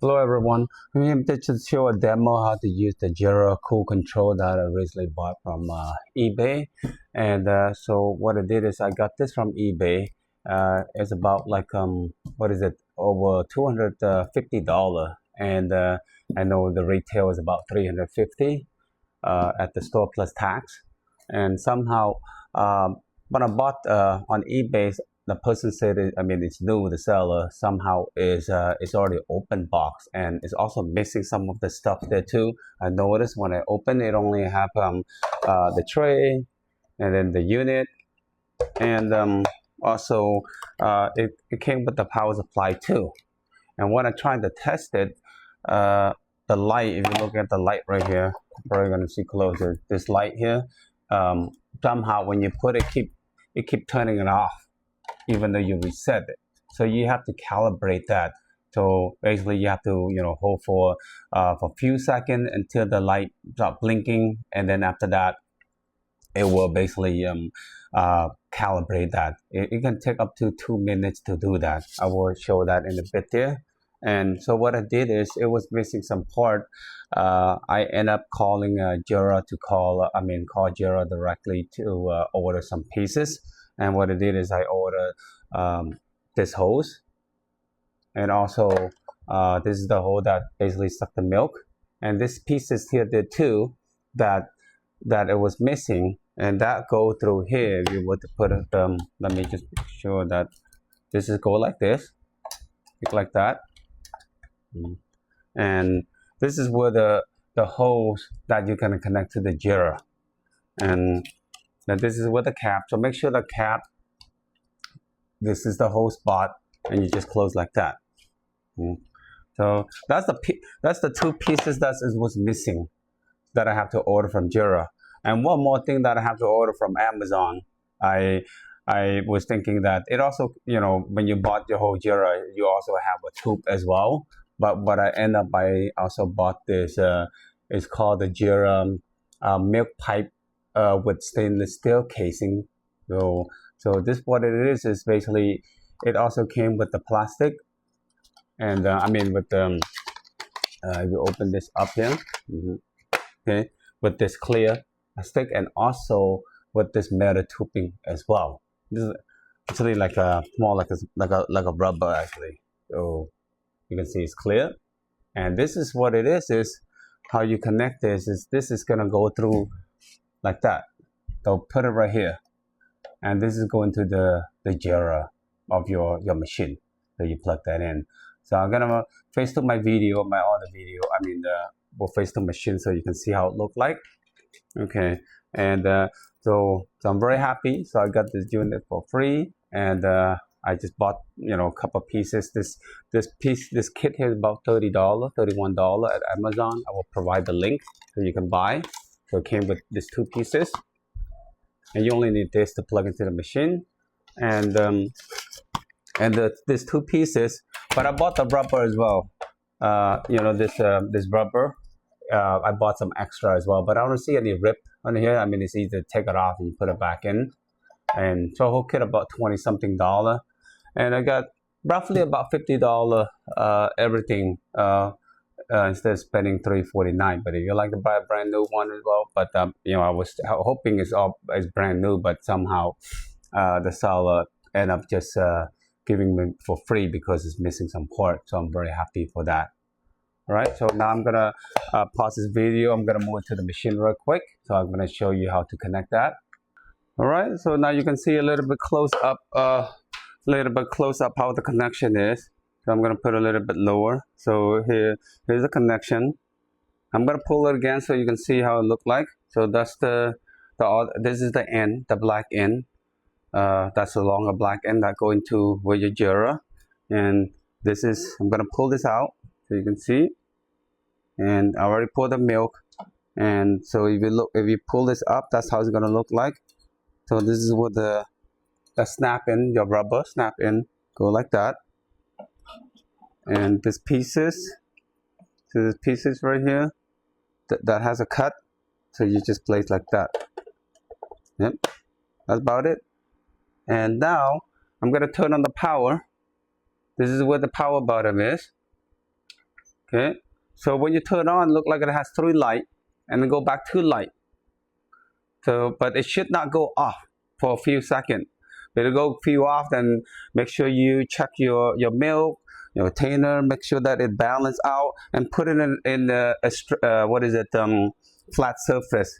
Hello everyone, I'm here to show a demo how to use the Jura Cool Control that I recently bought from eBay. And so what I did is I got this from eBay. It's about like what is it, over $250, and I know the retail is about $350 at the store plus tax. And somehow when I bought on eBay, the person said, it's new. The seller somehow is it's already open box, and it's also missing some of the stuff there too. I noticed when I open it, only have the tray, and then the unit, and also it came with the power supply too. And when I tried to test it, the light, if you look at the light right here, probably gonna see closer. This light here, somehow when you put it, keep turning it off, even though you reset it. So you have to calibrate that. So basically you have to hold for a few seconds until the light stop blinking, and then after that it will basically calibrate that. It can take up to 2 minutes to do that. I will show that in a bit there. And so what I did is, it was missing some part. I end up calling Jura to call Jura directly to order some pieces. And what I did is I ordered this hose, and also this is the hose that basically suck the milk, and this pieces here did too that it was missing, and that go through here. If you were to put it, let me just make sure that this is go like this, like that, and this is where the hose that you're gonna connect to the Jura, and now this is with the cap. So make sure the cap, this is the whole spot, and you just close like that. So that's the two pieces that was missing that I have to order from Jura. And one more thing that I have to order from Amazon. I was thinking that it also, when you bought your whole Jura, you also have a tube as well. But what I end up, I also bought this. It's called the Jura milk pipe. With stainless steel casing. So this, what it is basically, it also came with the plastic, and with the if you open this up here, okay, with this clear plastic, and also with this metal tubing as well. This is actually like a more like a rubber actually. So you can see it's clear, and this is what it is how you connect this. This is gonna go through like that. They'll put it right here, and this is going to the Jura of your machine. So you plug that in. So I'm gonna face to my video, my other video. We'll face the machine so you can see how it look like. Okay, and so I'm very happy. So I got this unit for free, and I just bought a couple of pieces. This kit here is about $30, $31 at Amazon. I will provide the link so you can buy. So it came with these two pieces, and you only need this to plug into the machine, and these two pieces. But I bought the rubber as well. This rubber. I bought some extra as well, but I don't see any rip on here. It's easy to take it off and you put it back in. And so whole kit about $20-something, and I got roughly about $50 everything. Instead of spending $349. But if you like to buy a brand new one as well, but I was hoping it's brand new, but somehow the seller end up just giving me for free because it's missing some part. So I'm very happy for that. All right, so now I'm gonna pause this video. I'm gonna move to the machine real quick. So I'm gonna show you how to connect that. All right, so now you can see a little bit close up how the connection is. So I'm going to put a little bit lower. So here's the connection. I'm going to pull it again so you can see how it look like. So that's this is the end, the black end. That's the longer black end that go into where your Jura. And this is, I'm going to pull this out so you can see. And I already poured the milk. And so if you pull this up, that's how it's going to look like. So this is what the snap in, your rubber snap in, go like that. And this pieces right here that has a cut, so you just place like that. Yep, that's about it. And now I'm gonna turn on the power. This is where the power button is. Okay, so when you turn on, look like it has 3 lights, and then go back to light. So, but it should not go off for a few seconds. But it go few off, then make sure you check your milk, your container, make sure that it balance out, and put it in what is it, flat surface.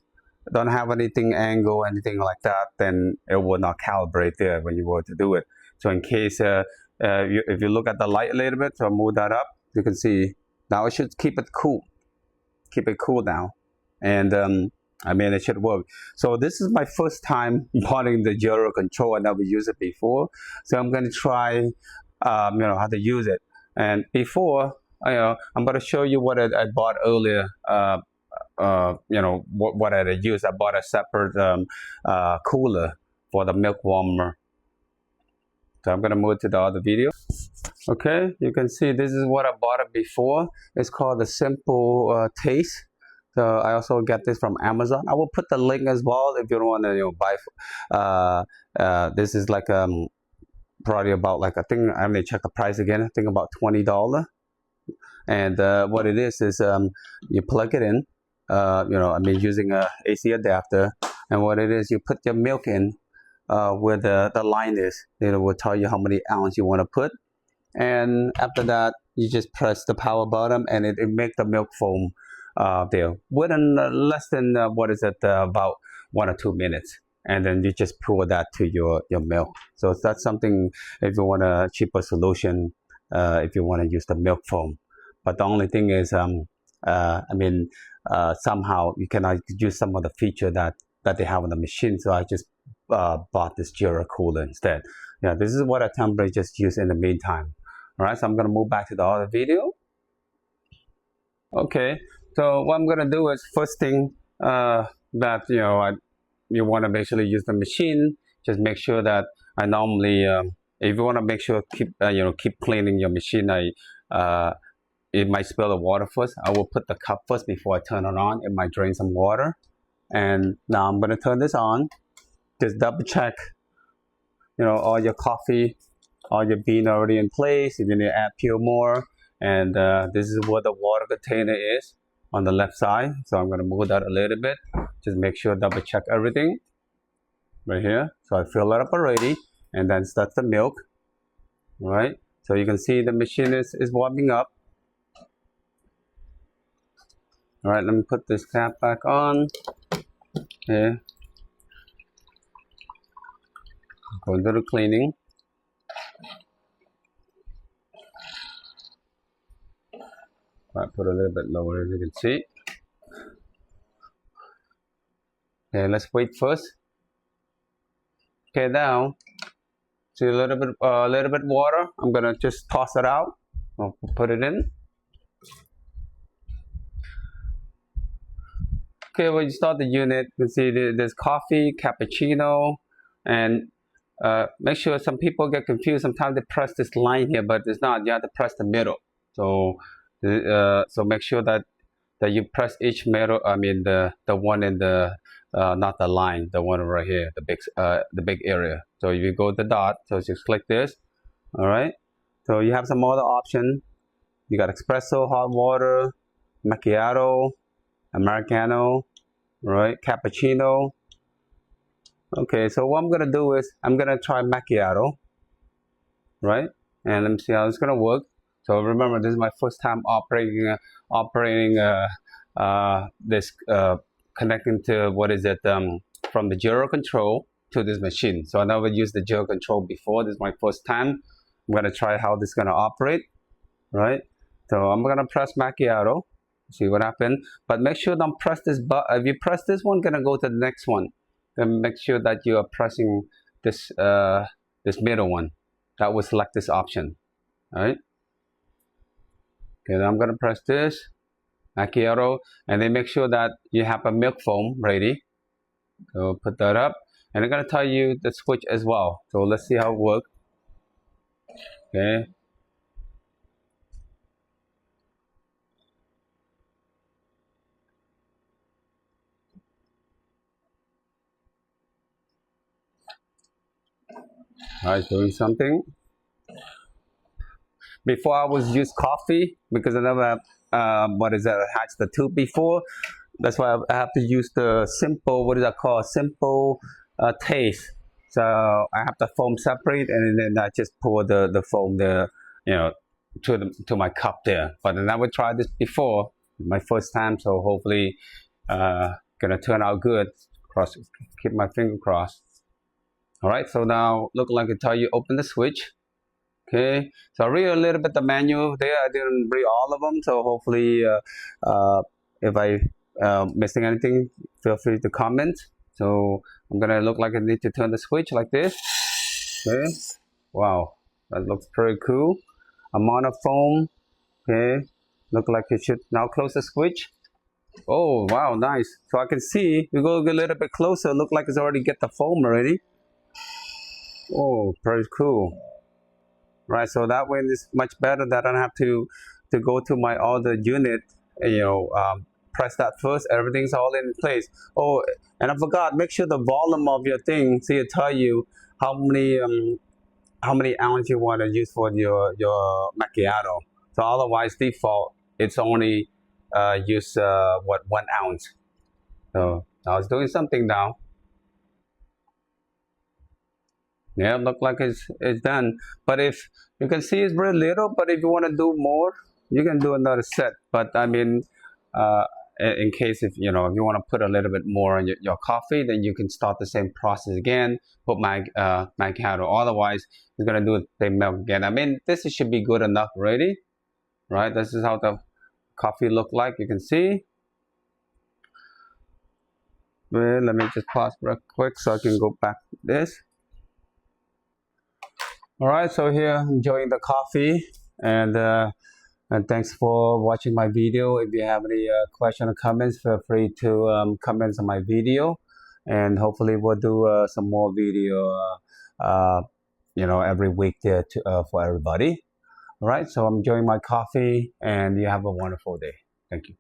Don't have anything angle, anything like that, then it will not calibrate there when you were to do it. So in case if you look at the light a little bit, so move that up, you can see now it should keep it cool now, and I mean, it should work. So this is my first time buying the Jura Control. I never used it before, so I'm going to try, how to use it. And before, I'm going to show you what I bought earlier. What I used. I bought a separate cooler for the milk warmer. So I'm going to move to the other video. Okay, you can see this is what I bought it before. It's called the Simple Taste. So I also get this from Amazon. I will put the link as well if you don't want to buy. This is like probably about like, I think I may check the price again. I think about $20. And what it is you plug it in. Using a AC adapter. And what it is, you put your milk in where the line is. It will tell you how many ounces you want to put. And after that, you just press the power button, and it makes the milk foam there within less than about 1 or 2 minutes, and then you just pour that to your milk. So that's something if you want a cheaper solution, if you want to use the milk foam. But the only thing is somehow you cannot use some of the feature that they have on the machine, so I just bought this Jura cooler instead. Yeah, this is what I temporarily just use in the meantime. All right, so I'm going to move back to the other video. Okay, so what I'm going to do is, first thing that you want to basically use the machine, just make sure that I normally if you want to make sure keep cleaning your machine, it might spill the water first. I will put the cup first before I turn it on. It might drain some water. And now I'm going to turn this on. Just double check all your coffee, all your bean already in place. If you need to add pure more, and this is what the water container is on the left side. So I'm going to move that a little bit. Just make sure double check everything right here. So I fill it up already, and then that's the milk. All right. So you can see the machine is warming up. All right. Let me put this cap back on. Okay. Go into the cleaning. I put a little bit lower, as you can see. Okay, let's wait first. Okay, now see a little bit water. I'm gonna just toss it out. I'll put it in. Okay, when you start the unit, you can see there's coffee, cappuccino, and make sure, some people get confused. Sometimes they press this line here, but it's not. You have to press the middle. So make sure that you press each middle. I mean the one in the not the line, the one right here, the big area. So if you go to the dot, so just click this. All right. So you have some other option. You got espresso, hot water, macchiato, Americano, right? Cappuccino. Okay, so what I'm gonna do is I'm gonna try macchiato, right? And let me see how it's gonna work. So remember, this is my first time operating this connecting to from the Jura Control to this machine. So I never used the Jura Control before. This is my first time. I'm gonna try how this is gonna operate, right? So I'm gonna press macchiato. See what happened. But make sure don't press this button. If you press this one, gonna go to the next one. Then make sure that you are pressing this this middle one. That will select this option. All right. Okay, then I'm gonna press this macchiato, and then make sure that you have a milk foam ready. So put that up, and I'm gonna tell you the switch as well. So let's see how it works. Okay. Alright, doing something. Before I was use coffee because I never what is that, attach the tube before. That's why I have to use the simple, what is that called, simple taste. So I have the foam separate, and then I just pour the foam there, you know, to my cup there. But I never tried this before, my first time, so hopefully gonna turn out good. Keep my finger crossed. All right, so now look like I tell you, open the switch. Okay, so I read a little bit the manual there. I didn't read all of them, so hopefully if I missing anything, feel free to comment. So I'm gonna look like I need to turn the switch like this. Okay, wow, that looks pretty cool. Amount of foam. Okay, look like it should now close the switch. Oh wow, nice. So I can see, we go a little bit closer, look like it's already get the foam already. Oh, pretty cool. Right, so that way it's much better that I don't have to go to my other unit, press that first, everything's all in place. Oh, and I forgot, make sure the volume of your thing, see it tell you how many ounce you want to use for your macchiato. So otherwise default it's only use 1 ounce. So I was doing something now. Yeah, look like it's done. But if you can see it's very little, but if you want to do more, you can do another set. But I mean, in case if you want to put a little bit more on your coffee, then you can start the same process again. Put macchiato. Otherwise, you're gonna do the milk again. I mean, this should be good enough already, right? This is how the coffee look like. You can see. Well, let me just pause real quick so I can go back to this. All right, so here enjoying the coffee, and thanks for watching my video. If you have any question or comments, feel free to comment on my video, and hopefully we'll do some more video every week there for everybody. All right, so I'm enjoying my coffee, and you have a wonderful day. Thank you.